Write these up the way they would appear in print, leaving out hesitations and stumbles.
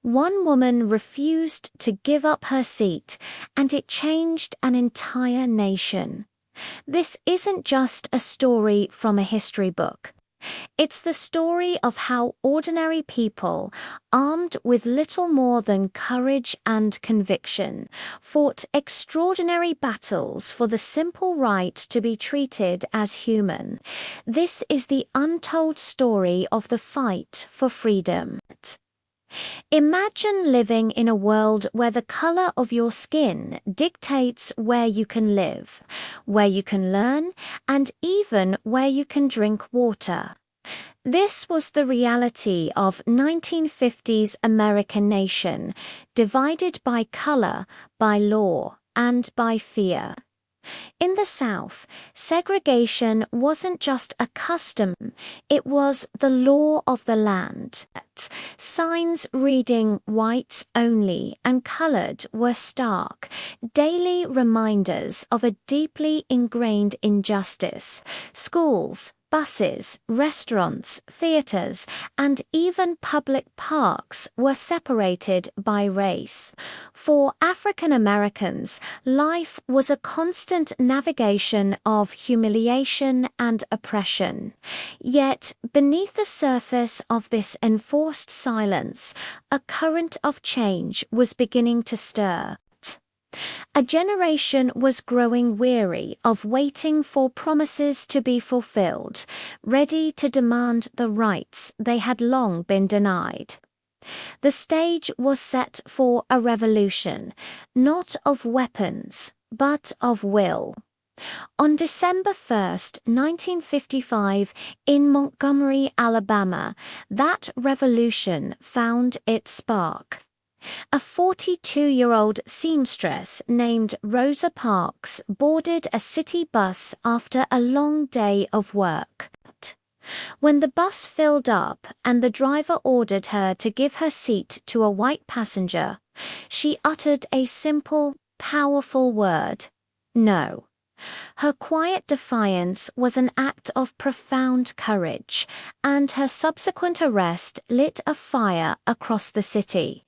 One woman refused to give up her seat, and it changed an entire nation. This isn't just a story from a history book. It's the story of how ordinary people, armed with little more than courage and conviction, fought extraordinary battles for the simple right to be treated as human. This is the untold story of the fight for freedom. Imagine living in a world where the color of your skin dictates where you can live, where you can learn, and even where you can drink water. This was the reality of 1950s American nation, divided by color, by law, and by fear. In the South, segregation wasn't just a custom, it was the law of the land. Signs reading whites only and colored were stark, daily reminders of a deeply ingrained injustice. Schools, buses, restaurants, theaters, and even public parks were separated by race. For African Americans, life was a constant navigation of humiliation and oppression. Yet, beneath the surface of this enforced silence, a current of change was beginning to stir. A generation was growing weary of waiting for promises to be fulfilled, ready to demand the rights they had long been denied. The stage was set for a revolution, not of weapons, but of will. On December 1st, 1955, in Montgomery, Alabama, that revolution found its spark. A 42-year-old seamstress named Rosa Parks boarded a city bus after a long day of work. When the bus filled up and the driver ordered her to give her seat to a white passenger, she uttered a simple, powerful word: no. Her quiet defiance was an act of profound courage, and her subsequent arrest lit a fire across the city.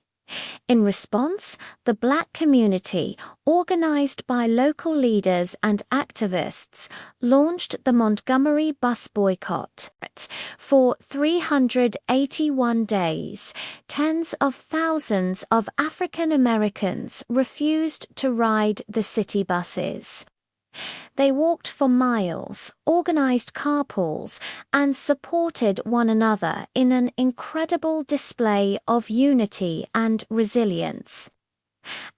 In response, the Black community, organized by local leaders and activists, launched the Montgomery bus boycott. For 381 days, tens of thousands of African Americans refused to ride the city buses. They walked for miles, organized carpools, and supported one another in an incredible display of unity and resilience.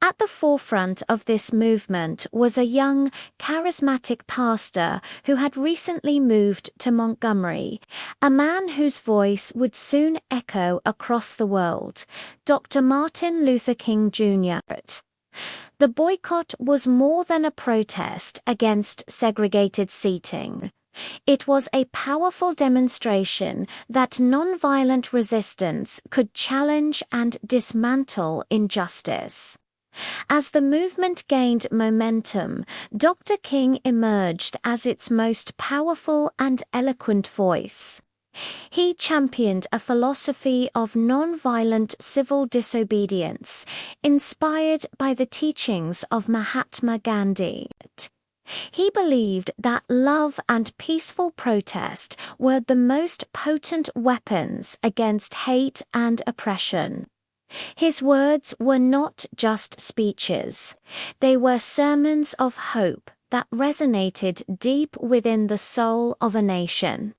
At the forefront of this movement was a young, charismatic pastor who had recently moved to Montgomery, a man whose voice would soon echo across the world, Dr. Martin Luther King Jr. The boycott was more than a protest against segregated seating. It was a powerful demonstration that nonviolent resistance could challenge and dismantle injustice. As the movement gained momentum, Dr. King emerged as its most powerful and eloquent voice. He championed a philosophy of nonviolent civil disobedience, inspired by the teachings of Mahatma Gandhi. He believed that love and peaceful protest were the most potent weapons against hate and oppression. His words were not just speeches. They were sermons of hope that resonated deep within the soul of a nation.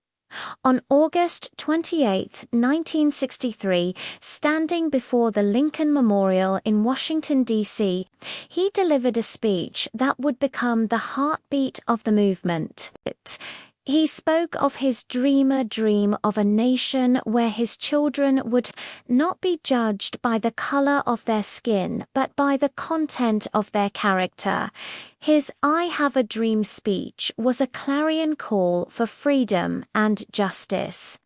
On August 28, 1963, standing before the Lincoln Memorial in Washington, D.C., he delivered a speech that would become the heartbeat of the movement. He spoke of his dream of a nation where his children would not be judged by the color of their skin, but by the content of their character. His "I Have a Dream" speech was a clarion call for freedom and justice,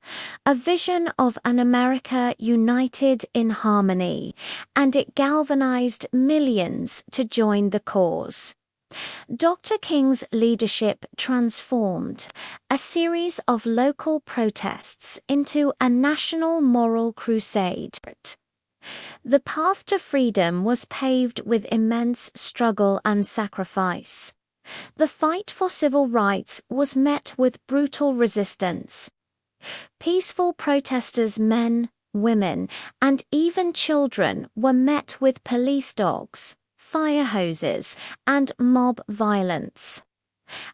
a vision of an America united in harmony, and it galvanized millions to join the cause. Dr. King's leadership transformed a series of local protests into a national moral crusade. The path to freedom was paved with immense struggle and sacrifice. The fight for civil rights was met with brutal resistance. Peaceful protesters, men, women, and even children were met with police dogs, fire hoses, and mob violence.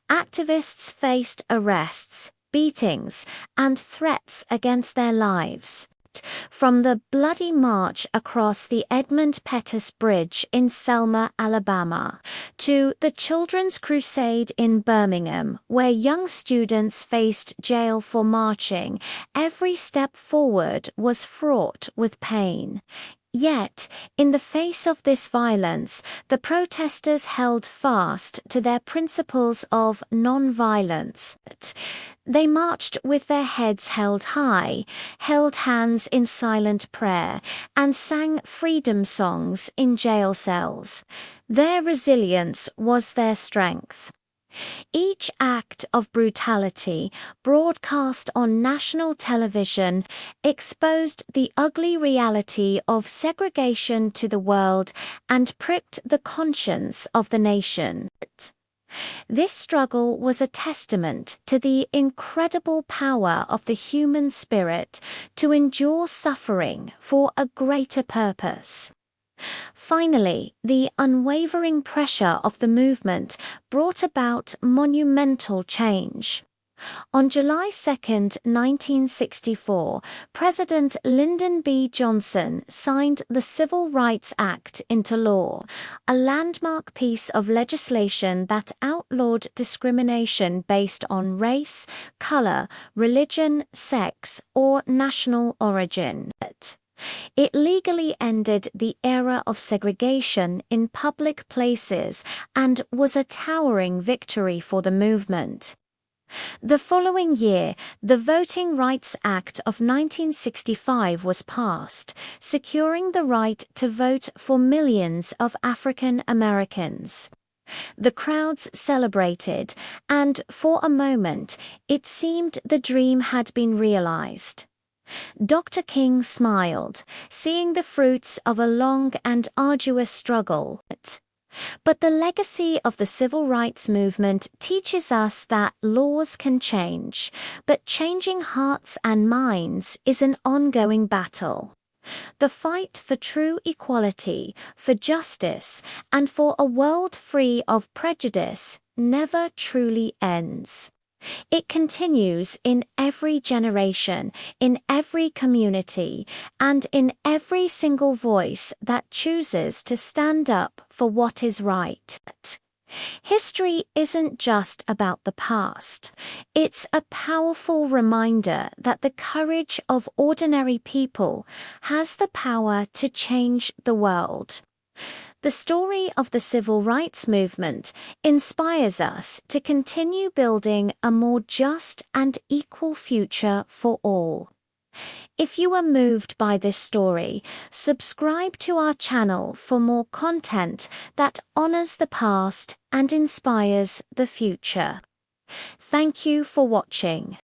Activists faced arrests, beatings, and threats against their lives. From the bloody march across the Edmund Pettus Bridge in Selma, Alabama, to the Children's Crusade in Birmingham, where young students faced jail for marching, every step forward was fraught with pain. Yet, in the face of this violence, the protesters held fast to their principles of non-violence. They marched with their heads held high, held hands in silent prayer, and sang freedom songs in jail cells. Their resilience was their strength. Each act of brutality, broadcast on national television, exposed the ugly reality of segregation to the world and pricked the conscience of the nation. This struggle was a testament to the incredible power of the human spirit to endure suffering for a greater purpose. Finally, the unwavering pressure of the movement brought about monumental change. On July 2, 1964, President Lyndon B. Johnson signed the Civil Rights Act into law, a landmark piece of legislation that outlawed discrimination based on race, color, religion, sex, or national origin. It legally ended the era of segregation in public places and was a towering victory for the movement. The following year, the Voting Rights Act of 1965 was passed, securing the right to vote for millions of African Americans. The crowds celebrated, and for a moment, it seemed the dream had been realized. Dr. King smiled, seeing the fruits of a long and arduous struggle. But the legacy of the civil rights movement teaches us that laws can change, but changing hearts and minds is an ongoing battle. The fight for true equality, for justice, and for a world free of prejudice never truly ends. It continues in every generation, in every community, and in every single voice that chooses to stand up for what is right. History isn't just about the past. It's a powerful reminder that the courage of ordinary people has the power to change the world. The story of the civil rights movement inspires us to continue building a more just and equal future for all. If you are moved by this story, subscribe to our channel for more content that honors the past and inspires the future. Thank you for watching.